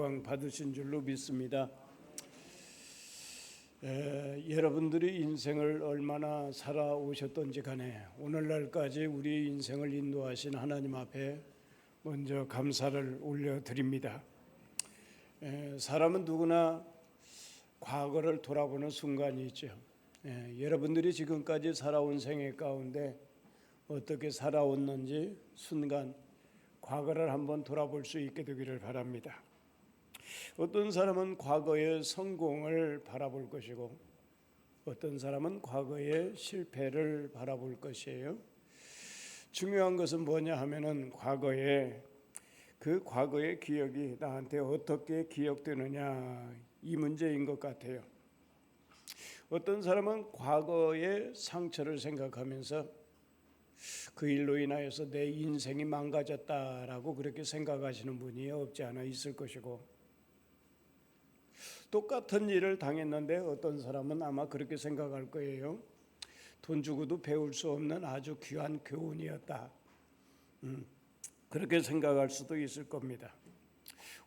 영광 받으신 줄로 믿습니다. 여러분들이 인생을 얼마나 살아오셨던지 간에 오늘날까지 우리 인생을 인도하신 하나님 앞에 먼저 감사를 올려드립니다. 사람은 누구나 과거를 돌아보는 순간이 있죠. 여러분들이 지금까지 살아온 생애 가운데 어떻게 살아왔는지 순간 과거를 한번 돌아볼 수 있게 되기를 바랍니다. 어떤 사람은 과거의 성공을 바라볼 것이고 어떤 사람은 과거의 실패를 바라볼 것이에요. 중요한 것은 뭐냐 하면은 그 과거의 기억이 나한테 어떻게 기억되느냐, 이 문제인 것 같아요. 어떤 사람은 과거의 상처를 생각하면서 그 일로 인하여서 내 인생이 망가졌다라고 그렇게 생각하시는 분이 없지 않아 있을 것이고, 똑같은 일을 당했는데 어떤 사람은 아마 그렇게 생각할 거예요. 돈 주고도 배울 수 없는 아주 귀한 교훈이었다. 그렇게 생각할 수도 있을 겁니다.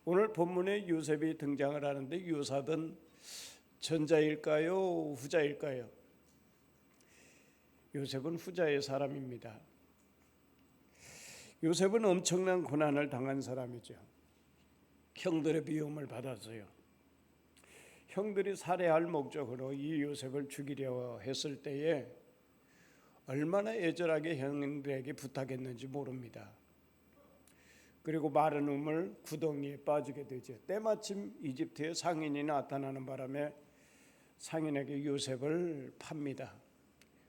오늘 본문에 요셉이 등장을 하는데 요셉은 전자일까요? 후자일까요? 요셉은 후자의 사람입니다. 요셉은 엄청난 고난을 당한 사람이죠. 형들의 미움을 받았어요. 형들이 살해할 목적으로 이 요셉을 죽이려 했을 때에 얼마나 애절하게 형들에게 부탁했는지 모릅니다. 그리고 마른 우물 구덩이에 빠지게 되죠. 때마침 이집트에 상인이 나타나는 바람에 상인에게 요셉을 팝니다.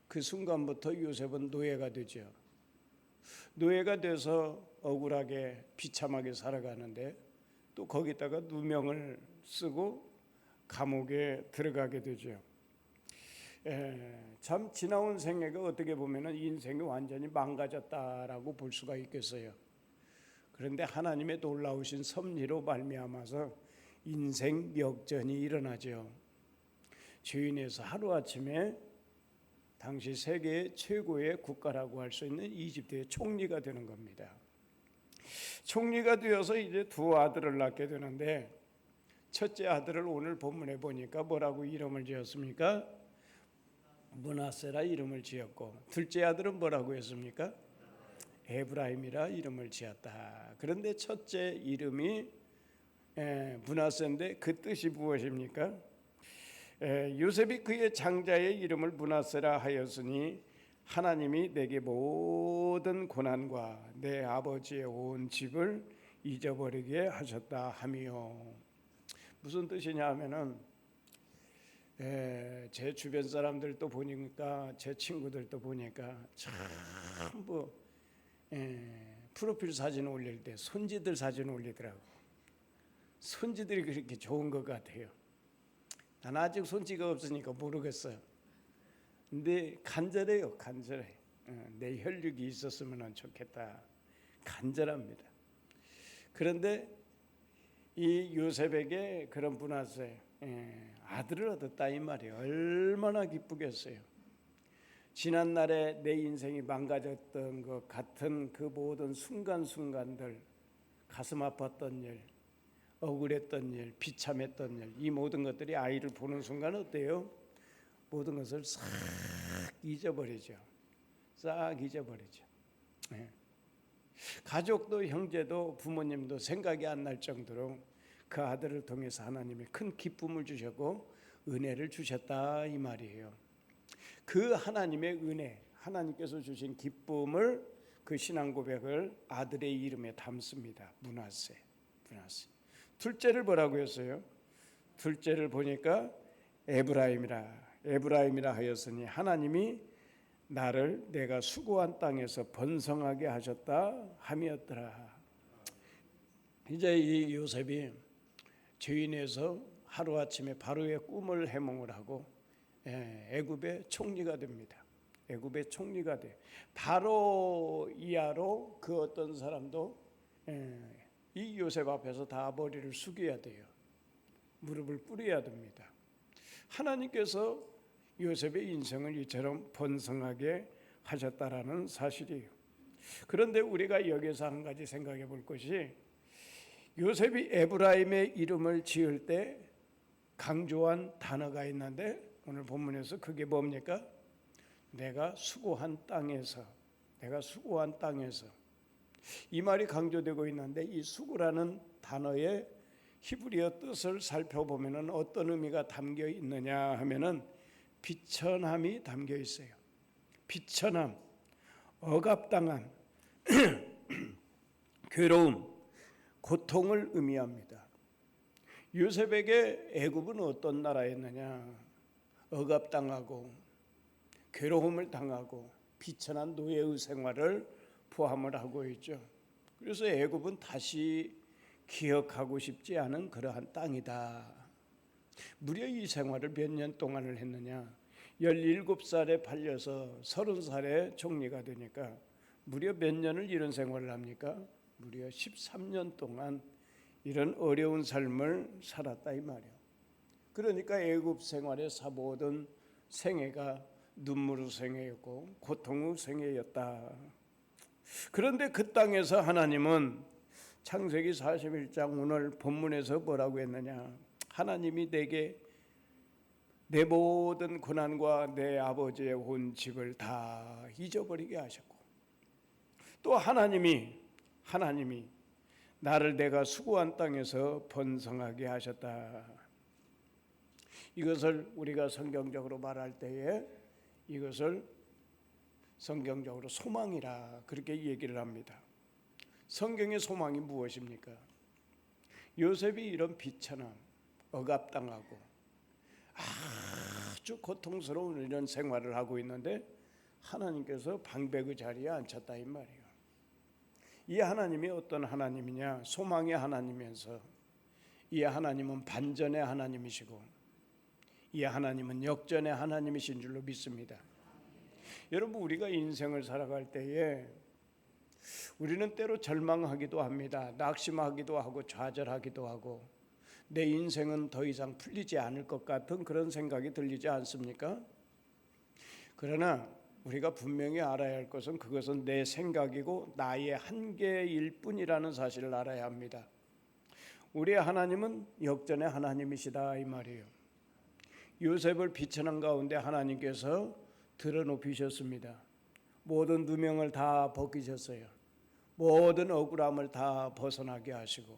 그 순간부터 요셉은 노예가 되죠. 노예가 돼서 억울하게 비참하게 살아가는데 또 거기다가 누명을 쓰고 감옥에 들어가게 되죠. 참 지나온 생애가 어떻게 보면 인생이 완전히 망가졌다라고 볼 수가 있겠어요. 그런데 하나님의 놀라우신 섭리로 말미암아서 인생 역전이 일어나죠. 죄인에서 하루아침에 당시 세계 최고의 국가라고 할 수 있는 이집트의 총리가 되는 겁니다. 총리가 되어서 이제 두 아들을 낳게 되는데, 첫째 아들을 오늘 본문에 보니까 뭐라고 이름을 지었습니까? 므낫세라 이름을 지었고, 둘째 아들은 뭐라고 했습니까? 에브라임이라 이름을 지었다. 그런데 첫째 이름이 므낫세인데 그 뜻이 무엇입니까? 요셉이 그의 장자의 이름을 므낫세라 하였으니 하나님이 내게 모든 고난과 내 아버지의 온 집을 잊어버리게 하셨다 하며, 무슨 뜻이냐 하면은 제 주변 사람들도 보니까, 제 친구들도 보니까 전부 프로필 사진 올릴 때 손지들 사진 올리더라고. 손지들이 그렇게 좋은 것 같아요. 난 아직 손지가 없으니까 모르겠어요. 근데 간절해요. 간절해. 내 혈육이 있었으면 좋겠다. 간절합니다. 그런데 이 요셉에게 그런 므낫세 아들을 얻었다 이 말이에요. 얼마나 기쁘겠어요. 지난날에 내 인생이 망가졌던 것 같은 그 모든 순간순간들, 가슴 아팠던 일, 억울했던 일, 비참했던 일, 이 모든 것들이 아이를 보는 순간 어때요? 모든 것을 싹 잊어버리죠. 싹 잊어버리죠. 가족도 형제도 부모님도 생각이 안 날 정도로 그 아들을 통해서 하나님이 큰 기쁨을 주셨고 은혜를 주셨다 이 말이에요. 그 하나님의 은혜, 하나님께서 주신 기쁨을, 그 신앙 고백을 아들의 이름에 담습니다. 므낫세. 둘째를 뭐라고 했어요? 둘째를 보니까 에브라임이라 하였으니 하나님이 나를 내가 수고한 땅에서 번성하게 하셨다 함이었더라. 이제 이 요셉이 죄인에서 하루아침에 바로의 꿈을 해몽을 하고 애굽의 총리가 됩니다. 애굽의 총리가 돼. 바로 이하로 그 어떤 사람도 이 요셉 앞에서 다 머리를 숙여야 돼요. 무릎을 꿇어야 됩니다. 하나님께서 요셉의 인생을 이처럼 번성하게 하셨다라는 사실이에요. 그런데 우리가 여기서 한 가지 생각해 볼 것이, 요셉이 에브라임의 이름을 지을 때 강조한 단어가 있는데 오늘 본문에서 그게 뭡니까? 내가 수고한 땅에서, 내가 수고한 땅에서. 이 말이 강조되고 있는데 이 수고라는 단어의 히브리어 뜻을 살펴보면 어떤 의미가 담겨 있느냐 하면은 비천함이 담겨 있어요. 비천함, 억압당한 괴로움, 고통을 의미합니다. 요셉에게 애굽은 어떤 나라였느냐? 억압당하고 괴로움을 당하고 비천한 노예의 생활을 포함을 하고 있죠. 그래서 애굽은 다시 기억하고 싶지 않은 그러한 땅이다. 무려 이 생활을 몇 년 동안을 했느냐? 17살에 팔려서 30살에 총리가 되니까 무려 몇 년을 이런 생활을 합니까? 무려 13년 동안 이런 어려운 삶을 살았다 이 말이에요. 그러니까 애굽 생활의 모든 생애가 눈물의 생애였고 고통의 생애였다. 그런데 그 땅에서 하나님은 창세기 41장 오늘 본문에서 뭐라고 했느냐? 하나님이 내게 내 모든 고난과 내 아버지의 온 집을 다 잊어버리게 하셨고 또 하나님이 나를 내가 수고한 땅에서 번성하게 하셨다. 이것을 우리가 성경적으로 말할 때에 이것을 성경적으로 소망이라 그렇게 얘기를 합니다. 성경의 소망이 무엇입니까? 요셉이 이런 비천함, 억압당하고 아주 고통스러운 이런 생활을 하고 있는데 하나님께서 방백의 자리에 앉혔다 이 말이에요. 이 하나님이 어떤 하나님이냐? 소망의 하나님이면서 이 하나님은 반전의 하나님이시고 이 하나님은 역전의 하나님이신 줄로 믿습니다. 여러분 우리가 인생을 살아갈 때에 우리는 때로 절망하기도 합니다. 낙심하기도 하고 좌절하기도 하고 내 인생은 더 이상 풀리지 않을 것 같은 그런 생각이 들리지 않습니까? 그러나 우리가 분명히 알아야 할 것은 그것은 내 생각이고 나의 한계일 뿐이라는 사실을 알아야 합니다. 우리의 하나님은 역전의 하나님이시다 이 말이에요. 요셉을 비천한 가운데 하나님께서 들어놓으셨습니다. 모든 누명을 다 벗기셨어요. 모든 억울함을 다 벗어나게 하시고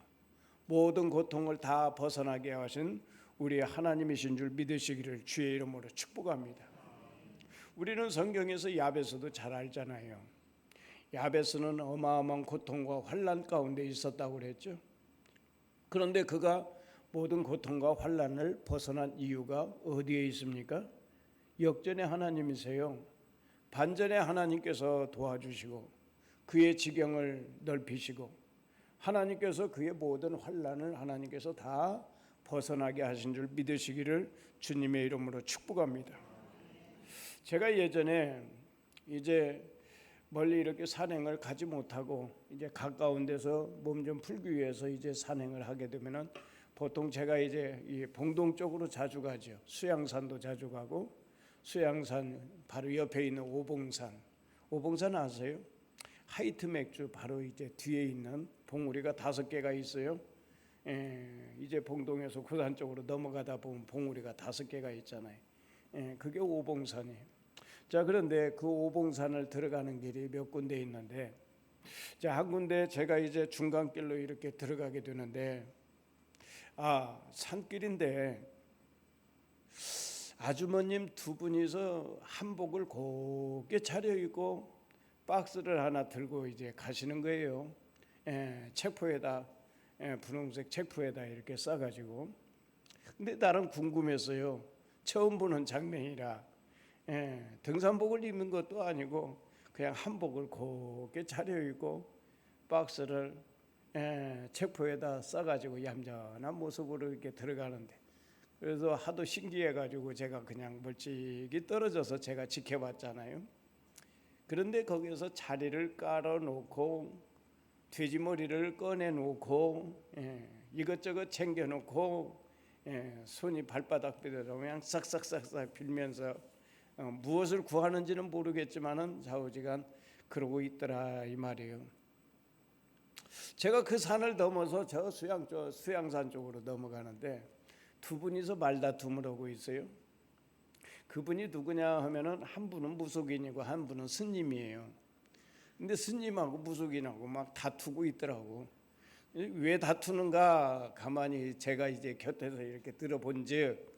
모든 고통을 다 벗어나게 하신 우리의 하나님이신 줄 믿으시기를 주의 이름으로 축복합니다. 우리는 성경에서 야베스도 잘 알잖아요. 야베스는 어마어마한 고통과 환난 가운데 있었다고 그랬죠. 그런데 그가 모든 고통과 환난을 벗어난 이유가 어디에 있습니까? 역전의 하나님이세요. 반전의 하나님께서 도와주시고 그의 지경을 넓히시고 하나님께서 그의 모든 환난을 하나님께서 다 벗어나게 하신 줄 믿으시기를 주님의 이름으로 축복합니다. 제가 예전에 이제 멀리 이렇게 산행을 가지 못하고 이제 가까운 데서 몸 좀 풀기 위해서 이제 산행을 하게 되면은 보통 제가 이제 이 봉동 쪽으로 자주 가죠. 수양산도 자주 가고 수양산 바로 옆에 있는 오봉산 아세요? 하이트 맥주 바로 이제 뒤에 있는 봉우리가 5개가 있어요. 이제 봉동에서 구산 쪽으로 넘어가다 보면 봉우리가 5개가 있잖아요. 그게 오봉산이에요. 자, 그런데 그 오봉산을 들어가는 길이 몇 군데 있는데 자, 한 군데 제가 이제 중간길로 이렇게 들어가게 되는데 산길인데 아주머님 2분이서 한복을 곱게 차려입고 박스를 하나 들고 이제 가시는 거예요. 책포에다 분홍색 책포에다 이렇게 싸가지고. 근데 나는 궁금했어요. 처음 보는 장면이라 등산복을 입는 것도 아니고 그냥 한복을 곱게 차려입고 박스를 책포에다 싸가지고 얌전한 모습으로 이렇게 들어가는데 그래서 하도 신기해가지고 제가 그냥 멀찍이 떨어져서 제가 지켜봤잖아요. 그런데 거기서 자리를 깔아놓고 돼지머리를 꺼내놓고 이것저것 챙겨놓고 손이 발바닥 비대로 그냥 싹싹싹싹 빌면서 무엇을 구하는지는 모르겠지만은 좌우지간 그러고 있더라 이 말이에요. 제가 그 산을 넘어서 저 수양산 쪽으로 넘어가는데 두 분이서 말다툼을 하고 있어요. 그분이 누구냐 하면은 한 분은 무속인이고 한 분은 스님이에요. 근데 스님하고 무속인하고 막 다투고 있더라고. 왜 다투는가 가만히 제가 이제 곁에서 이렇게 들어본즉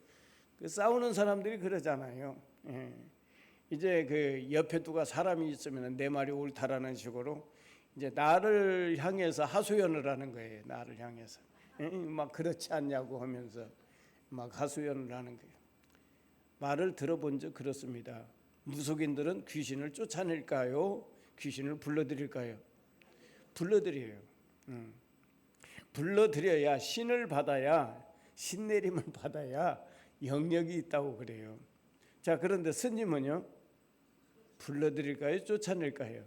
그 싸우는 사람들이 그러잖아요. 예. 이제 그 옆에 누가 사람이 있으면 내 말이 옳다라는 식으로 이제 나를 향해서 하소연을 하는 거예요. 나를 향해서 막 그렇지 않냐고 하면서 막 하소연을 하는 거예요. 말을 들어본 적 그렇습니다. 무속인들은 귀신을 쫓아낼까요? 귀신을 불러들일까요? 불러들여요. 불러들여야 신을 받아야 신내림을 받아야 영역이 있다고 그래요. 자, 그런데 스님은요? 불러들일까요? 쫓아낼까요?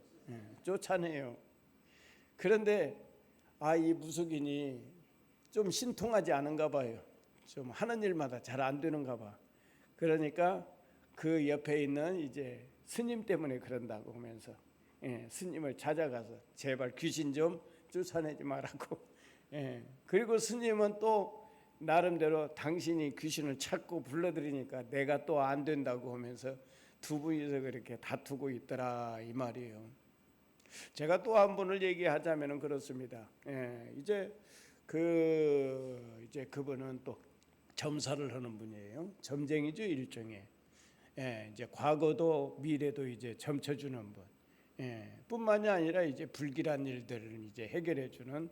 쫓아내요. 그런데 이 무속인이 좀 신통하지 않은가 봐요. 좀 하는 일마다 잘 안 되는가 봐. 그러니까 그 옆에 있는 이제 스님 때문에 그런다고 하면서 스님을 찾아가서 제발 귀신 좀 쫓아내지 말라고. 그리고 스님은 또 나름대로 당신이 귀신을 찾고 불러들이니까 내가 또 안 된다고 하면서 두 분이서 그렇게 다투고 있더라 이 말이에요. 제가 또 한 분을 얘기하자면은 그렇습니다. 이제 그분은 또 점사를 하는 분이에요. 점쟁이죠 일종의. 이제 과거도 미래도 이제 점쳐주는 분. 뿐만이 아니라 이제 불길한 일들을 이제 해결해주는.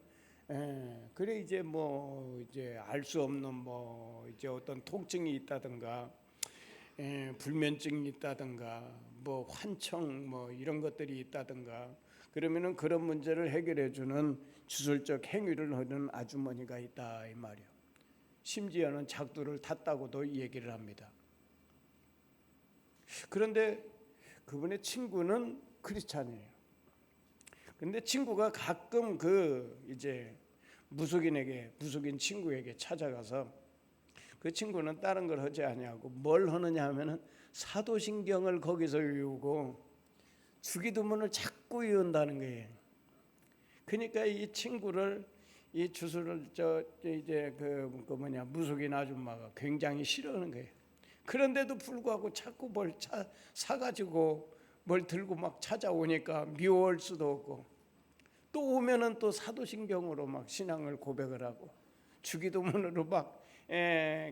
그래 이제 뭐 이제 알 수 없는 뭐 이제 어떤 통증이 있다든가, 불면증이 있다든가, 뭐 환청 뭐 이런 것들이 있다든가. 그러면은 그런 문제를 해결해주는 주술적 행위를 하는 아주머니가 있다 이 말이요. 심지어는 작두를 탔다고도 얘기를 합니다. 그런데 그분의 친구는 크리스찬이에요. 그런데 친구가 가끔 그 이제 무속인 친구에게 찾아가서 그 친구는 다른 걸 하지 아니하고 뭘 하느냐 하면은 사도신경을 거기서 외우고 주기도문을 자꾸 외운다는 거예요. 그러니까 이 친구를 이 주술을 이제 무속인 아줌마가 굉장히 싫어하는 거예요. 그런데도 불구하고 자꾸 뭘 사가지고 뭘 들고 막 찾아오니까 미워할 수도 없고 또 오면은 또 사도신경으로 막 신앙을 고백을 하고 주기도문으로 막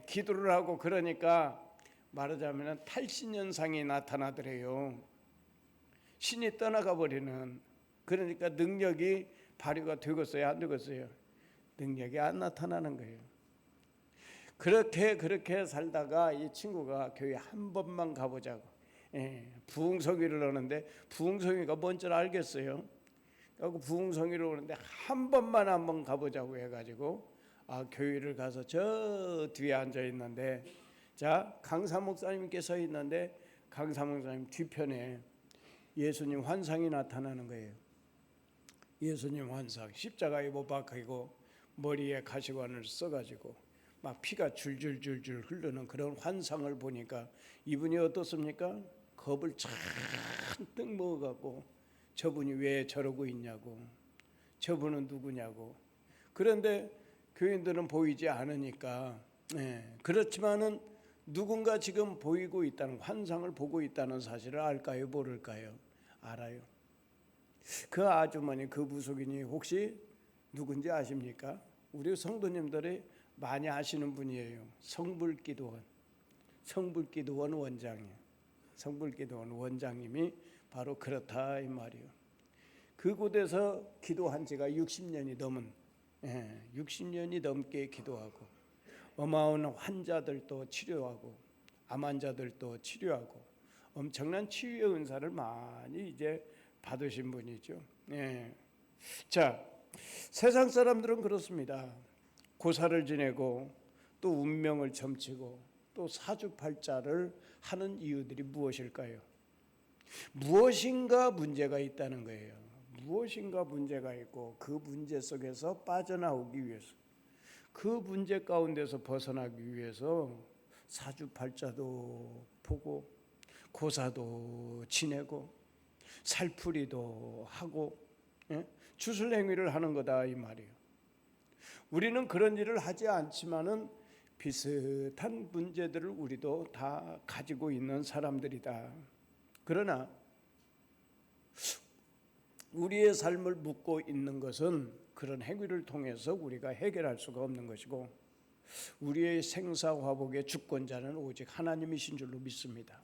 기도를 하고 그러니까 말하자면 탈신현상이 나타나더래요. 신이 떠나가 버리는. 그러니까 능력이 발휘가 되겠어요 안 되겠어요? 능력이 안 나타나는 거예요. 그렇게 살다가 이 친구가 교회 한 번만 가보자고 부흥성회를 하는데 부흥성회가 뭔 줄 알겠어요? 그리고 부흥성회를 오는데 한 번 가보자고 해가지고 교회를 가서 저 뒤에 앉아 있는데 자 강사 목사님께 서 있는데 강사 목사님 뒤편에 예수님 환상이 나타나는 거예요. 예수님 환상 십자가에 못 박히고 머리에 가시관을 써가지고 막 피가 줄줄줄줄 흐르는 그런 환상을 보니까 이분이 어떻습니까? 겁을 잔뜩 먹어갖고 저분이 왜 저러고 있냐고, 저분은 누구냐고. 그런데 교인들은 보이지 않으니까 그렇지만은 누군가 지금 보이고 있다는 환상을 보고 있다는 사실을 알까요? 모를까요? 알아요. 그 아주머니 그 무속인이 혹시 누군지 아십니까? 우리 성도님들이 많이 아시는 분이에요. 성불기도원 원장이에요. 성불기도원 원장님이 바로 그렇다 이 말이에요. 그곳에서 기도한 지가 60년이 넘은 60년이 넘게 기도하고 어마어마한 환자들도 치료하고 암 환자들도 치료하고 엄청난 치유의 은사를 많이 이제 받으신 분이죠. 자, 세상 사람들은 그렇습니다. 고사를 지내고 또 운명을 점치고 또 사주팔자를 하는 이유들이 무엇일까요? 무엇인가 문제가 있다는 거예요. 무엇인가 문제가 있고 그 문제 속에서 빠져나오기 위해서 그 문제 가운데서 벗어나기 위해서 사주팔자도 보고 고사도 지내고 살풀이도 하고 주술 행위를 하는 거다 이 말이에요. 우리는 그런 일을 하지 않지만은 비슷한 문제들을 우리도 다 가지고 있는 사람들이다. 그러나 우리의 삶을 묻고 있는 것은 그런 행위를 통해서 우리가 해결할 수가 없는 것이고, 우리의 생사화복의 주권자는 오직 하나님이신 줄로 믿습니다.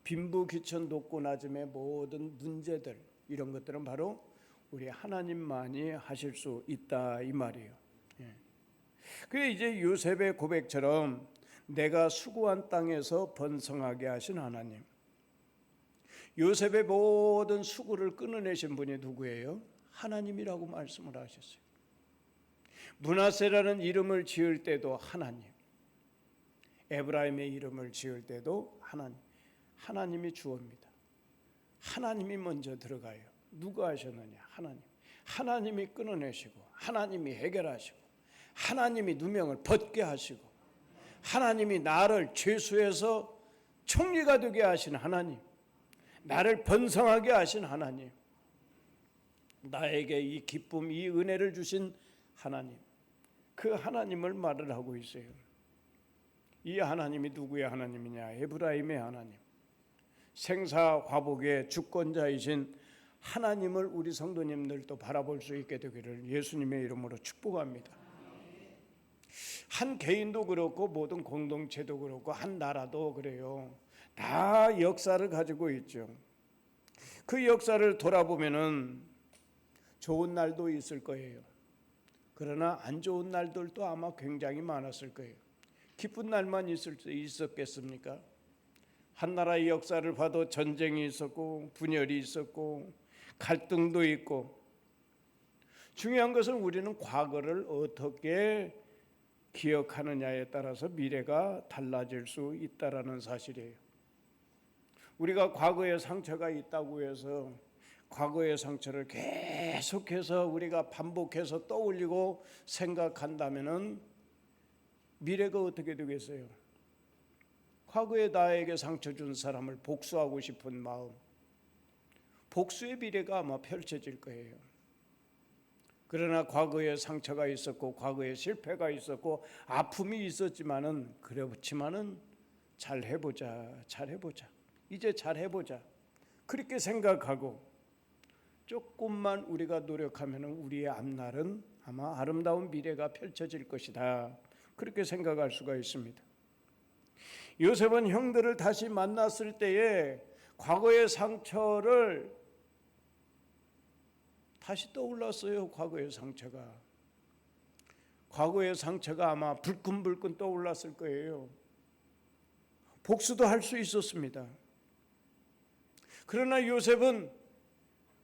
빈부귀천 높고 낮음의 모든 문제들, 이런 것들은 바로 우리 하나님만이 하실 수 있다 이 말이에요. 그래 이제 요셉의 고백처럼 내가 수고한 땅에서 번성하게 하신 하나님, 요셉의 모든 수고를 끊어내신 분이 누구예요? 하나님이라고 말씀을 하셨어요. 므낫세라는 이름을 지을 때도 하나님, 에브라임의 이름을 지을 때도 하나님, 하나님이 주어입니다. 하나님이 먼저 들어가요. 누가 하셨느냐? 하나님. 하나님이 끊어내시고, 하나님이 해결하시고, 하나님이 누명을 벗게 하시고, 하나님이 나를 죄수에서 총리가 되게 하신 하나님, 나를 번성하게 하신 하나님, 나에게 이 기쁨, 이 은혜를 주신 하나님, 그 하나님을 말을 하고 있어요. 이 하나님이 누구의 하나님이냐? 에브라임의 하나님, 생사화복의 주권자이신 하나님을 우리 성도님들도 바라볼 수 있게 되기를 예수님의 이름으로 축복합니다. 한 개인도 그렇고 모든 공동체도 그렇고 한 나라도 그래요. 다 역사를 가지고 있죠. 그 역사를 돌아보면은 좋은 날도 있을 거예요. 그러나 안 좋은 날들도 아마 굉장히 많았을 거예요. 기쁜 날만 있었겠습니까? 한 나라의 역사를 봐도 전쟁이 있었고 분열이 있었고 갈등도 있고, 중요한 것은 우리는 과거를 어떻게 기억하느냐에 따라서 미래가 달라질 수 있다라는 사실이에요. 우리가 과거에 상처가 있다고 해서 과거의 상처를 계속해서 우리가 반복해서 떠올리고 생각한다면은 미래가 어떻게 되겠어요? 과거에 나에게 상처 준 사람을 복수하고 싶은 마음, 복수의 미래가 아마 펼쳐질 거예요. 그러나 과거에 상처가 있었고 과거에 실패가 있었고 아픔이 있었지만은, 그렇지만은 잘 해보자, 이제 잘 해보자, 그렇게 생각하고 조금만 우리가 노력하면 우리의 앞날은 아마 아름다운 미래가 펼쳐질 것이다, 그렇게 생각할 수가 있습니다. 요셉은 형들을 다시 만났을 때에 과거의 상처를 다시 떠올랐어요. 과거의 상처가 아마 불끈불끈 떠올랐을 거예요. 복수도 할 수 있었습니다. 그러나 요셉은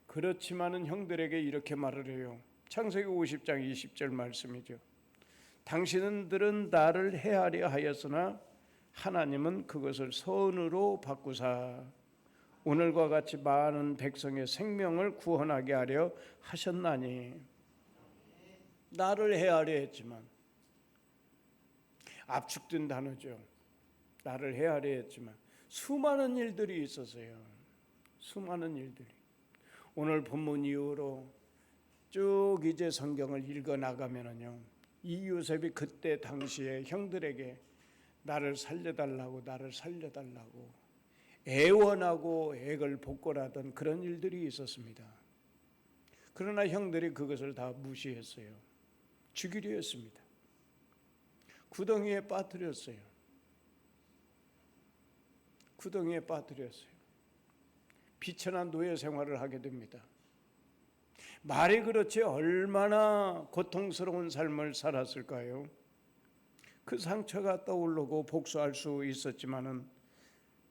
그렇지만은 형들에게 이렇게 말을 해요. 창세기 50장 20절 말씀이죠. 당신들은 나를 해하려 하였으나 하나님은 그것을 선으로 바꾸사 오늘과 같이 많은 백성의 생명을 구원하게 하려 하셨나니. 나를 해하려 했지만, 압축된 단어죠. 나를 해하려 했지만 수많은 일들이 있었어요. 수많은 일들이. 오늘 본문 이후로 쭉 이제 성경을 읽어 나가면은요, 이 요셉이 그때 당시에 형들에게 나를 살려달라고 애원하고 애걸 복걸하던 그런 일들이 있었습니다. 그러나 형들이 그것을 다 무시했어요. 죽이려 했습니다. 구덩이에 빠뜨렸어요. 비천한 노예 생활을 하게 됩니다. 말이 그렇지 얼마나 고통스러운 삶을 살았을까요? 그 상처가 떠오르고 복수할 수 있었지만은,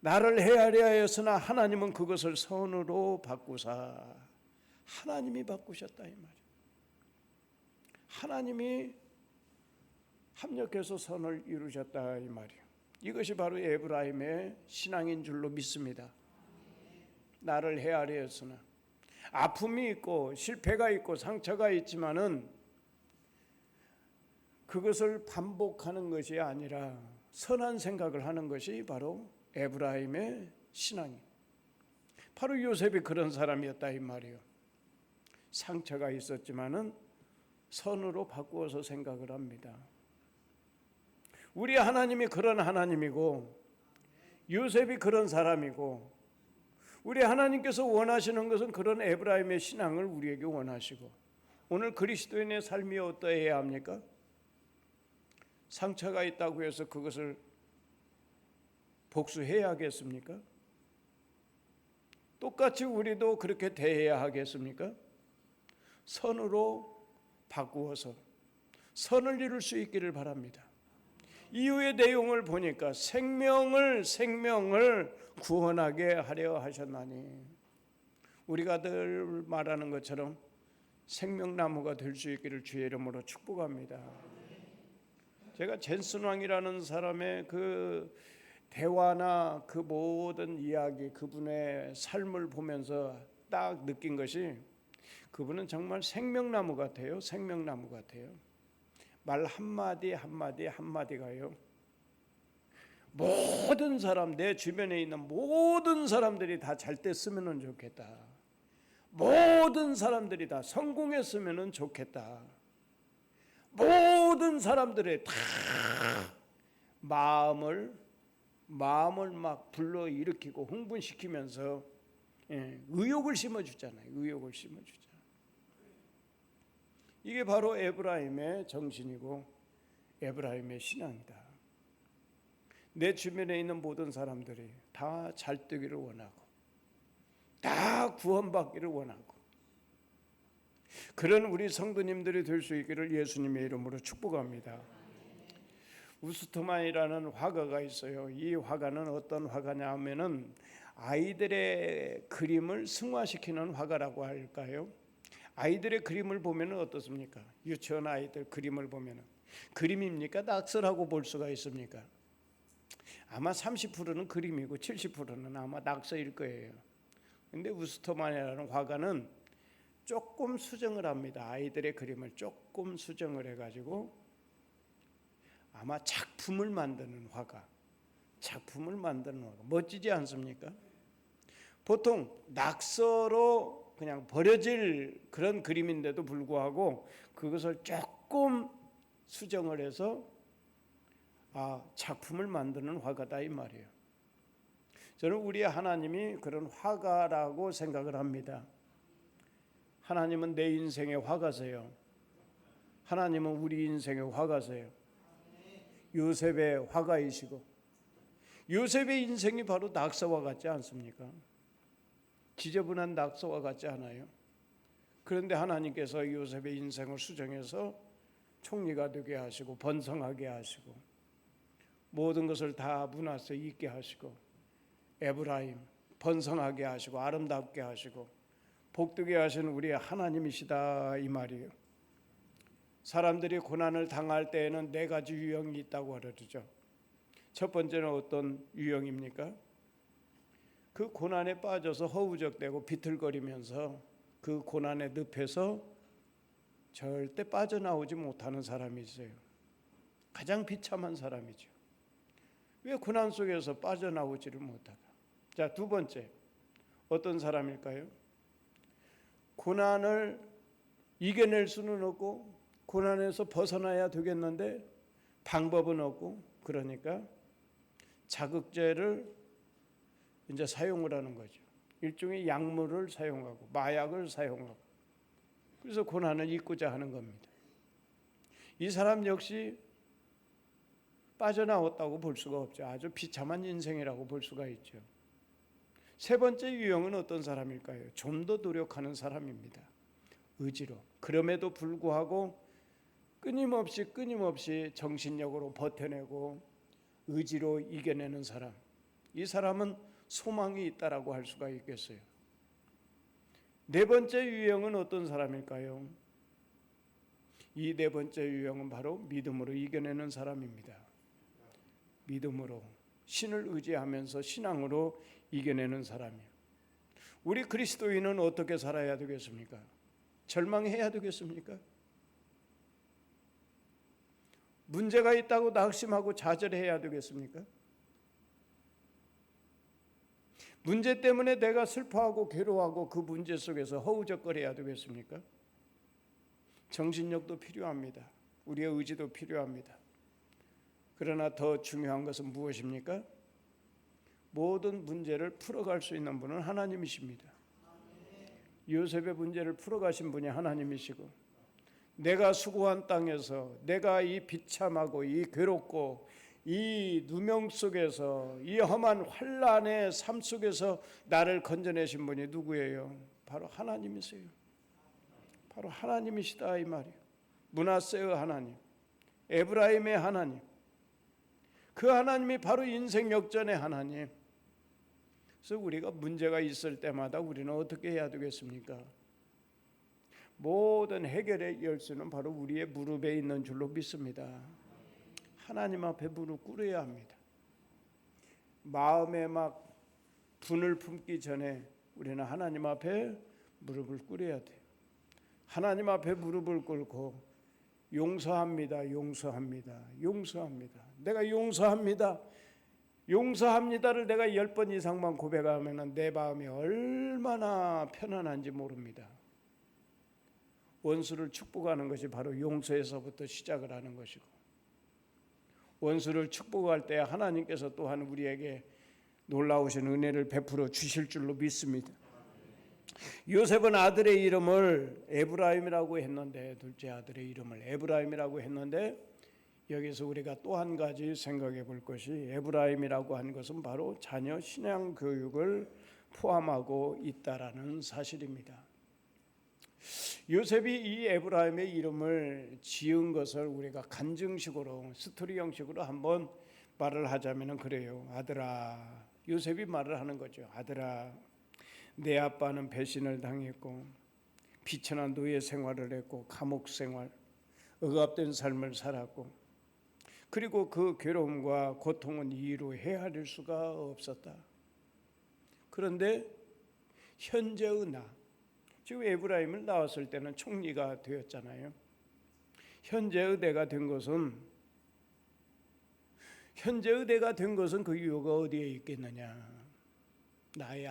나를 헤아려 하였으나 하나님은 그것을 선으로 바꾸사. 하나님이 바꾸셨다 이 말이에요. 하나님이 합력해서 선을 이루셨다 이 말이에요. 이것이 바로 에브라임의 신앙인 줄로 믿습니다. 나를 헤아려 했으나, 아픔이 있고 실패가 있고 상처가 있지만은 그것을 반복하는 것이 아니라 선한 생각을 하는 것이 바로 에브라임의 신앙이에요. 바로 요셉이 그런 사람이었다 이 말이에요. 상처가 있었지만은 선으로 바꾸어서 생각을 합니다. 우리 하나님이 그런 하나님이고 요셉이 그런 사람이고 우리 하나님께서 원하시는 것은 그런 에브라임의 신앙을 우리에게 원하시고 오늘 그리스도인의 삶이 어떠해야 합니까? 상처가 있다고 해서 그것을 복수해야 하겠습니까? 똑같이 우리도 그렇게 대해야 하겠습니까? 선으로 바꾸어서 선을 이룰 수 있기를 바랍니다. 이후의 내용을 보니까 생명을 구원하게 하려 하셨나니 우리가 늘 말하는 것처럼 생명나무가 될 수 있기를 주의 이름으로 축복합니다. 제가 젠슨 왕이라는 사람의 그 대화나 그 모든 이야기, 그분의 삶을 보면서 딱 느낀 것이 그분은 정말 생명나무 같아요. 생명나무 같아요. 말 한마디가요. 모든 사람, 내 주변에 있는 모든 사람들이 다 잘 됐으면 좋겠다. 모든 사람들이 다 성공했으면 좋겠다. 모든 사람들의 다 마음을 막 불러일으키고 흥분시키면서 의욕을 심어주잖아요. 의욕을 심어주잖아요. 이게 바로 에브라임의 정신이고 에브라임의 신앙이다. 내 주변에 있는 모든 사람들이 다 잘되기를 원하고 다 구원받기를 원하고 그런 우리 성도님들이 될 수 있기를 예수님의 이름으로 축복합니다. 우스트만이라는 화가가 있어요. 이 화가는 어떤 화가냐 하면은 아이들의 그림을 승화시키는 화가라고 할까요? 아이들의 그림을 보면 어떻습니까? 유치원 아이들 그림을 보면 그림입니까? 낙서라고 볼 수가 있습니까? 아마 30%는 그림이고 70%는 아마 낙서일 거예요. 근데 우스터만이라는 화가는 조금 수정을 합니다. 아이들의 그림을 조금 수정을 해가지고 아마 작품을 만드는 화가, 멋지지 않습니까? 보통 낙서로 그냥 버려질 그런 그림인데도 불구하고 그것을 조금 수정을 해서 작품을 만드는 화가다 이 말이에요. 저는 우리 하나님이 그런 화가라고 생각을 합니다. 하나님은 내 인생의 화가세요. 하나님은 우리 인생의 화가세요. 요셉의 화가이시고 요셉의 인생이 바로 낙서와 같지 않습니까? 지저분한 낙서와 같지 않아요? 그런데 하나님께서 요셉의 인생을 수정해서 총리가 되게 하시고 번성하게 하시고 모든 것을 다 문화에 있게 하시고 에브라임 번성하게 하시고 아름답게 하시고 복되게 하시는 우리 하나님이시다 이 말이에요. 사람들이 고난을 당할 때에는 네 가지 유형이 있다고 그러죠. 첫 번째는 어떤 유형입니까? 그 고난에 빠져서 허우적대고 비틀거리면서 그 고난의 늪에서 절대 빠져나오지 못하는 사람이 있어요. 가장 비참한 사람이죠. 왜 고난 속에서 빠져나오지를 못할까? 자, 두 번째 어떤 사람일까요? 고난을 이겨낼 수는 없고 고난에서 벗어나야 되겠는데 방법은 없고 그러니까 자극제를 이제 사용을 하는 거죠. 일종의 약물을 사용하고 마약을 사용하고 그래서 고난을 잊고자 하는 겁니다. 이 사람 역시 빠져나왔다고 볼 수가 없죠. 아주 비참한 인생이라고 볼 수가 있죠. 세 번째 유형은 어떤 사람일까요? 좀 더 노력하는 사람입니다. 의지로. 그럼에도 불구하고 끊임없이 정신력으로 버텨내고 의지로 이겨내는 사람. 이 사람은 소망이 있다라고 할 수가 있겠어요. 네 번째 유형은 어떤 사람일까요? 이 네 번째 유형은 바로 믿음으로 이겨내는 사람입니다. 믿음으로 신을 의지하면서 신앙으로 이겨내는 사람이에요. 우리 그리스도인은 어떻게 살아야 되겠습니까? 절망해야 되겠습니까? 문제가 있다고 낙심하고 좌절해야 되겠습니까? 문제 때문에 내가 슬퍼하고 괴로워하고 그 문제 속에서 허우적거려야 되겠습니까? 정신력도 필요합니다. 우리의 의지도 필요합니다. 그러나 더 중요한 것은 무엇입니까? 모든 문제를 풀어갈 수 있는 분은 하나님이십니다. 요셉의 문제를 풀어가신 분이 하나님이시고, 내가 수고한 땅에서 내가 이 비참하고 이 괴롭고 이 누명 속에서 이 험한 환난의 삶 속에서 나를 건져내신 분이 누구예요? 바로 하나님이세요. 바로 하나님이시다 이 말이에요. 므낫세의 하나님, 에브라임의 하나님, 그 하나님이 바로 인생 역전의 하나님. 그래서 우리가 문제가 있을 때마다 우리는 어떻게 해야 되겠습니까? 모든 해결의 열쇠는 바로 우리의 무릎에 있는 줄로 믿습니다. 하나님 앞에 무릎 꿇어야 합니다. 마음에 막 분을 품기 전에 우리는 하나님 앞에 무릎을 꿇어야 돼요. 하나님 앞에 무릎을 꿇고 용서합니다. 용서합니다. 용서합니다. 내가 용서합니다. 용서합니다를 내가 10번 이상만 고백하면 내 마음이 얼마나 편안한지 모릅니다. 원수를 축복하는 것이 바로 용서에서부터 시작을 하는 것이고, 원수를 축복할 때 하나님께서 또한 우리에게 놀라우신 은혜를 베풀어 주실 줄로 믿습니다. 요셉은 아들의 이름을 에브라임이라고 했는데, 둘째 아들의 이름을 에브라임이라고 했는데, 여기서 우리가 또 한 가지 생각해 볼 것이, 에브라임이라고 한 것은 바로 자녀 신앙 교육을 포함하고 있다라는 사실입니다. 요셉이 이 에브라임의 이름을 지은 것을 우리가 간증식으로, 스토리 형식으로 한번 말을 하자면 그래요. 아들아, 요셉이 말을 하는 거죠. 아들아, 내 아빠는 배신을 당했고 비천한 노예 생활을 했고 감옥 생활, 억압된 삶을 살았고, 그리고 그 괴로움과 고통은 이루 헤아릴 수가 없었다. 그런데 현재의 나, 지금 에브라임을 낳았을 때는 총리가 되었잖아요. 현재의 내가 된 것은 그 이유가 어디에 있겠느냐? 나의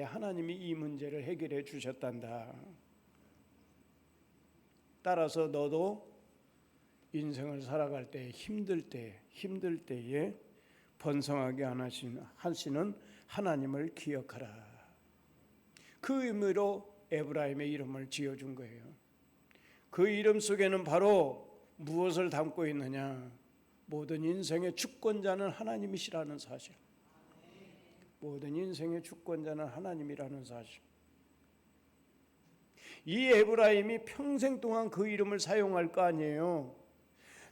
하나님이 이 문제를 해결해 주셨단다. 따라서 너도 인생을 살아갈 때 힘들 때에 번성하게 하시는 하나님을 기억하라. 그 의미로 에브라임의 이름을 지어준 거예요. 그 이름 속에는 바로 무엇을 담고 있느냐? 모든 인생의 주권자는 하나님이시라는 사실. 모든 인생의 주권자는 하나님이라는 사실. 이 에브라임이 평생 동안 그 이름을 사용할 거 아니에요.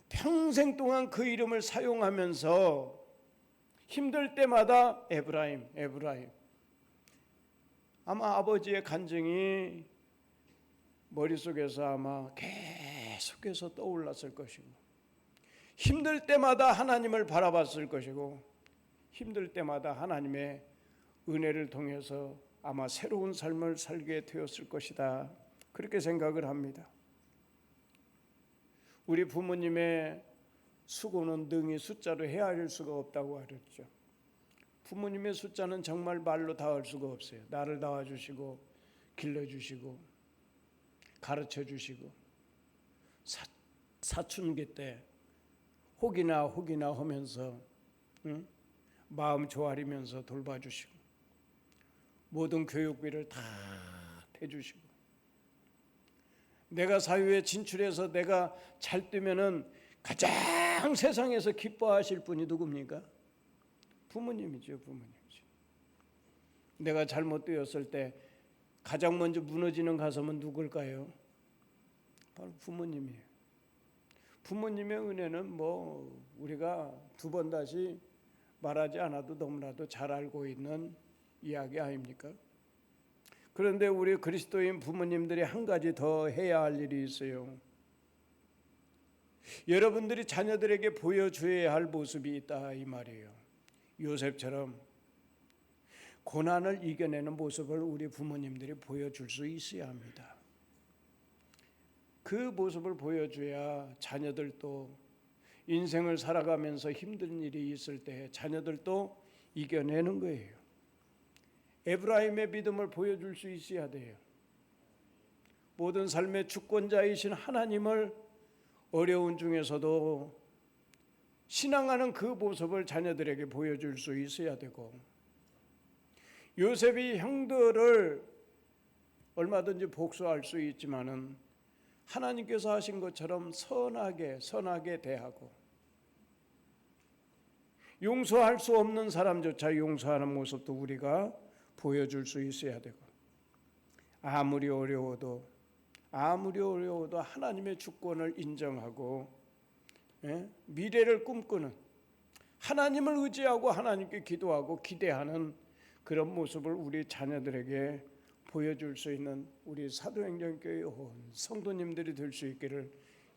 평생 동안 그 이름을 사용하면서 힘들 때마다 에브라임. 아마 아버지의 간증이 머릿속에서 아마 계속해서 떠올랐을 것이고, 힘들 때마다 하나님을 바라봤을 것이고, 힘들 때마다 하나님의 은혜를 통해서 아마 새로운 삶을 살게 되었을 것이다. 그렇게 생각을 합니다. 우리 부모님의 수고는 능히 숫자로 헤아릴 수가 없다고 하셨죠. 부모님의 숫자는 정말 말로 다할 수가 없어요. 나를 낳아주시고 길러주시고 가르쳐주시고 사춘기 때 혹이나 하면서 마음 조아리면서 돌봐주시고 모든 교육비를 다 대주시고, 내가 사회에 진출해서 내가 잘 되면은 가장 세상에서 기뻐하실 분이 누굽니까? 부모님이죠. 내가 잘못되었을 때 가장 먼저 무너지는 가슴은 누굴까요? 바로 부모님이에요. 부모님의 은혜는 뭐 우리가 두 번 다시 말하지 않아도 너무나도 잘 알고 있는 이야기 아닙니까? 그런데 우리 그리스도인 부모님들이 한 가지 더 해야 할 일이 있어요. 여러분들이 자녀들에게 보여줘야 할 모습이 있다 이 말이에요. 요셉처럼 고난을 이겨내는 모습을 우리 부모님들이 보여줄 수 있어야 합니다. 그 모습을 보여줘야 자녀들도 인생을 살아가면서 힘든 일이 있을 때 자녀들도 이겨내는 거예요. 에브라임의 믿음을 보여줄 수 있어야 돼요. 모든 삶의 주권자이신 하나님을 어려운 중에서도 신앙하는 그 모습을 자녀들에게 보여줄 수 있어야 되고, 요셉이 형들을 얼마든지 복수할 수 있지만은 하나님께서 하신 것처럼 선하게 대하고, 용서할 수 없는 사람조차 용서하는 모습도 우리가 보여줄 수 있어야 되고, 아무리 어려워도 하나님의 주권을 인정하고 미래를 꿈꾸는, 하나님을 의지하고 하나님께 기도하고 기대하는 그런 모습을 우리 자녀들에게 보여줄 수 있는 우리 사도행전교회 온 성도님들이 될 수 있기를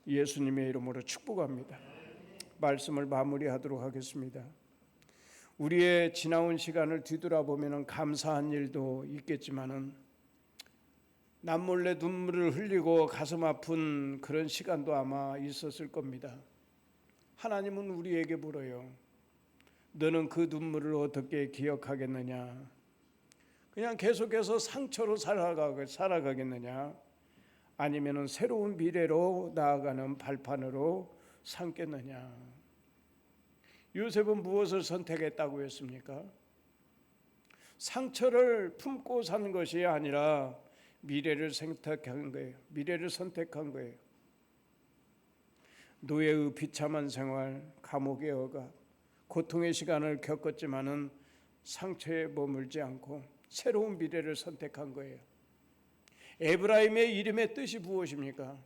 예수님의 이름으로 축복합니다. 말씀을 마무리하도록 하겠습니다. 우리의 지나온 시간을 뒤돌아보면 감사한 일도 있겠지만은 남몰래 눈물을 흘리고 가슴 아픈 그런 시간도 아마 있었을 겁니다. 하나님은 우리에게 물어요. 너는 그 눈물을 어떻게 기억하겠느냐? 그냥 계속해서 상처로 살아가겠느냐? 아니면 새로운 미래로 나아가는 발판으로 삼겠느냐? 요셉은 무엇을 선택했다고 했습니까? 상처를 품고 사는 것이 아니라 미래를 선택한 거예요. 노예의 비참한 생활, 감옥의 억압, 고통의 시간을 겪었지만은 상처에 머물지 않고 새로운 미래를 선택한 거예요. 에브라임의 이름의 뜻이 무엇입니까?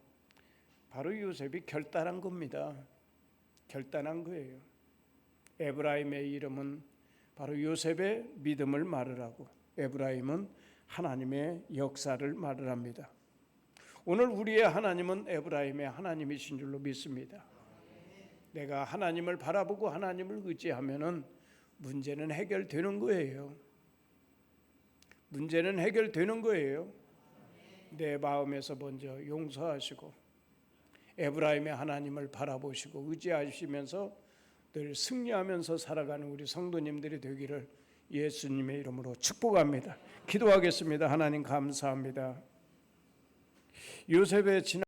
바로 요셉이 결단한 겁니다. 결단한 거예요. 에브라임의 이름은 바로 요셉의 믿음을 말을 하고, 에브라임은 하나님의 역사를 말을 합니다. 오늘 우리의 하나님은 에브라임의 하나님이신 줄로 믿습니다. 내가 하나님을 바라보고 하나님을 의지하면은 문제는 해결되는 거예요. 문제는 해결되는 거예요. 내 마음에서 먼저 용서하시고 에브라임의 하나님을 바라보시고 의지하시면서 늘 승리하면서 살아가는 우리 성도님들이 되기를 예수님의 이름으로 축복합니다. 기도하겠습니다. 하나님 감사합니다. 요셉의 지난